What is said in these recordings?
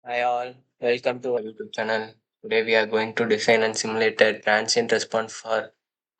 Hi all, welcome to our YouTube channel. Today we are going to design and simulate a transient response for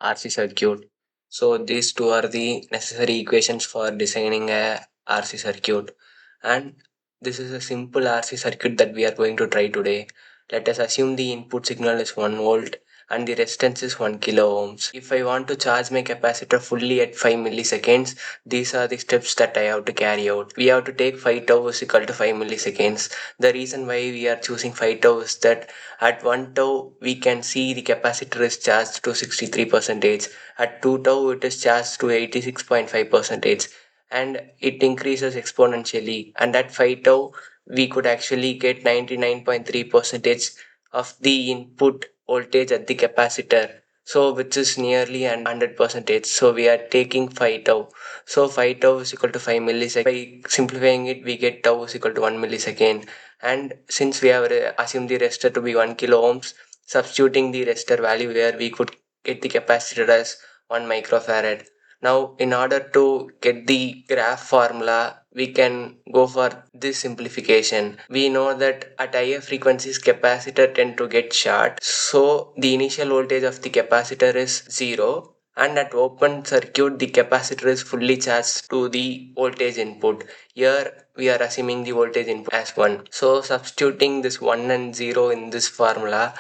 RC circuit. So these two are the necessary equations for designing a RC circuit. And this is a simple RC circuit that we are going to try today. Let us assume the input signal is 1 volt and the resistance is 1 kilo ohms. If I want to charge my capacitor fully at 5 milliseconds, these are the steps that I have to carry out. We have to take 5 tau is equal to 5 milliseconds. The reason why we are choosing 5 tau is that at 1 tau we can see the capacitor is charged to 63 percentage. At 2 tau it is charged to 86.5 percentage, and it increases exponentially. And at 5 tau we could actually get 99.3 percentage of the input voltage at the capacitor, so which is nearly 100 percentage. So we are taking 5 tau. So 5 tau is equal to 5 milliseconds. By simplifying it, we get tau is equal to 1 millisecond. And since we have assumed the resistor to be 1 kilo ohms, substituting the resistor value there, we could get the capacitor as 1 microfarad. Now, in order to get the graph formula, we can go for this simplification. We know that at higher frequencies, capacitor tend to get short. So the initial voltage of the capacitor is 0, and at open circuit the capacitor is fully charged to the voltage input. Here we are assuming the voltage input as 1. So substituting this 1 and 0 in this formula,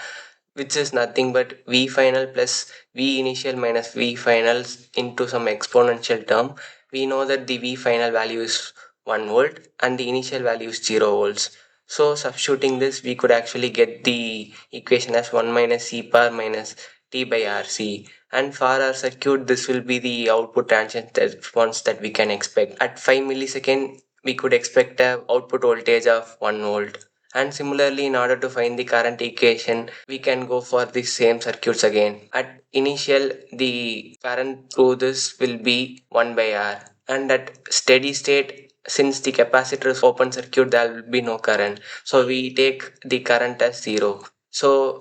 which is nothing but V final plus V initial minus V final into some exponential term, we know that the V final value is 1 volt and the initial value is 0 volts. So substituting this, we could actually get the equation as 1 minus e power minus t by RC. And for our circuit, this will be the output transient response that we can expect. At 5 millisecond, we could expect a output voltage of 1 volt. And similarly, in order to find the current equation, we can go for the same circuits again. At initial, the current through this will be 1 by R. And at steady state, since the capacitor is open circuit, there will be no current. So we take the current as 0. So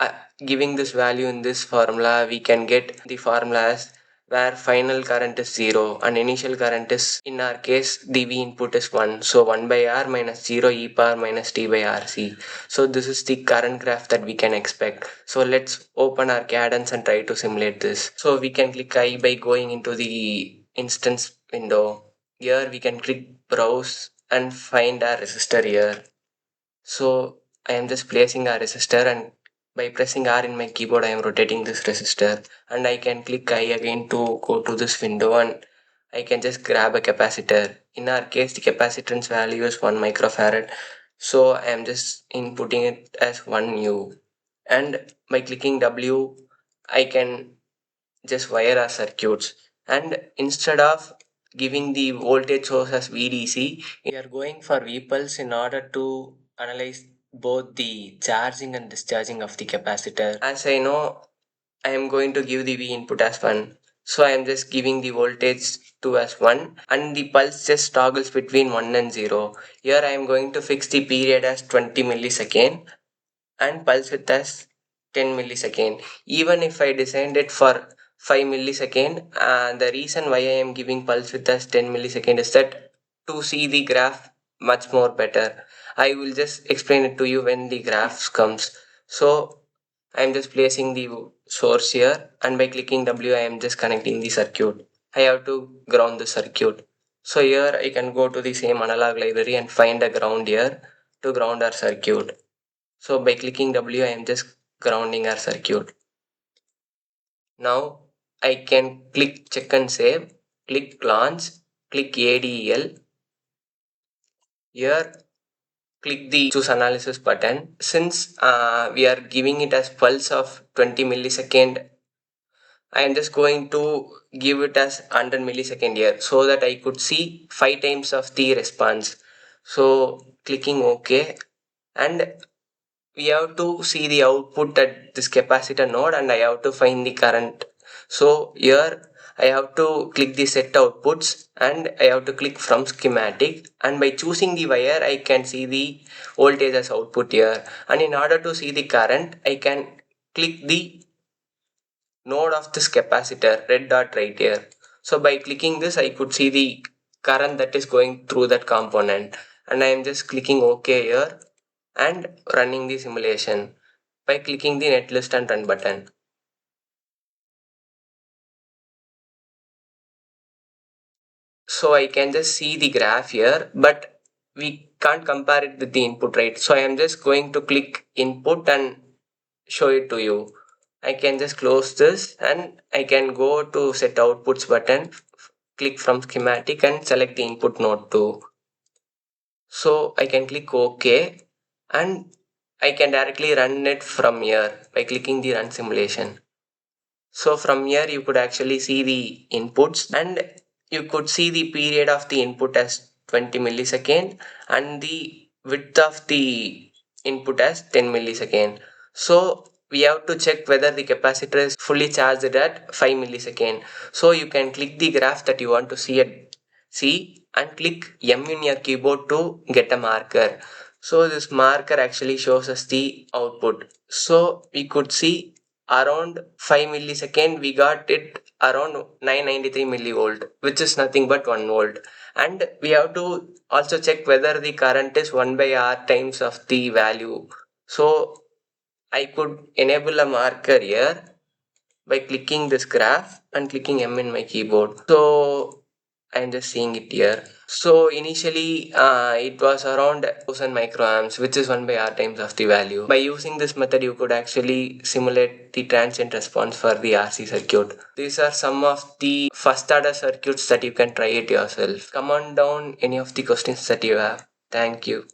uh, giving this value in this formula, we can get the formula as where final current is 0 and initial current is, in our case, the V input is 1. So 1 by R minus 0 e power minus t by RC. So this is the current graph that we can expect. So let's open our cadence and try to simulate this. So we can click I by going into the instance window. Here we can click browse and find our resistor here. So I am just placing a resistor, and by pressing R in my keyboard I am rotating this resistor, and I can click I again to go to this window, and I can just grab a capacitor. In our case the capacitance value is 1 microfarad, so I am just inputting it as 1 U, and by clicking W I can just wire our circuits. And instead of giving the voltage source as VDC, we are going for V pulse in order to analyze both the charging and discharging of the capacitor. As I know, I am going to give the V input as 1. So I am just giving the voltage to as 1, and the pulse just toggles between 1 and 0. Here I am going to fix the period as 20 millisecond and pulse width as 10 millisecond. Even if I designed it for 5 millisecond, the reason why I am giving pulse width as 10 millisecond is that to see the graph much more better. I will just explain it to you when the graphs comes. So I am just placing the source here, and by clicking W I am just connecting the circuit. I have to ground the circuit. So here I can go to the same analog library and find a ground here to ground our circuit. So by clicking W, I am just grounding our circuit. Now I can click check and save, click launch, click ADL. Here click the choose analysis button. Since we are giving it as pulse of 20 millisecond, I am just going to give it as 100 millisecond here so that I could see 5 times of the response. So clicking OK, and we have to see the output at this capacitor node, and I have to find the current. So here I have to click the set outputs, and I have to click from schematic, and by choosing the wire I can see the voltage as output here. And in order to see the current, I can click the node of this capacitor, red dot right here. So by clicking this I could see the current that is going through that component, and I am just clicking OK here. and running the simulation by clicking the netlist and run button. So I can just see the graph here, but we can't compare it with the input, right? So I am just going to click input and show it to you. I can just close this and I can go to set outputs button, click from schematic and select the input node too. So I can click OK and I can directly run it from here by clicking the run simulation. So from here you could actually see the inputs and you could see the period of the input as 20 millisecond and the width of the input as 10 millisecond. So we have to check whether the capacitor is fully charged at 5 millisecond. So you can click the graph that you want to see and click M in your keyboard to get a marker. So this marker actually shows us the output. So we could see around 5 millisecond we got it around 993 millivolt, which is nothing but 1 volt. And we have to also check whether the current is 1 by r times of the value. So I could enable a marker here by clicking this graph and clicking M in my keyboard. So I'm just seeing it here. So initially it was around 1000 microamps, which is 1 by r times of the value. By using this method, you could actually simulate the transient response for the RC circuit. These are some of the first order circuits that you can try it yourself. Comment down any of the questions that you have. Thank you.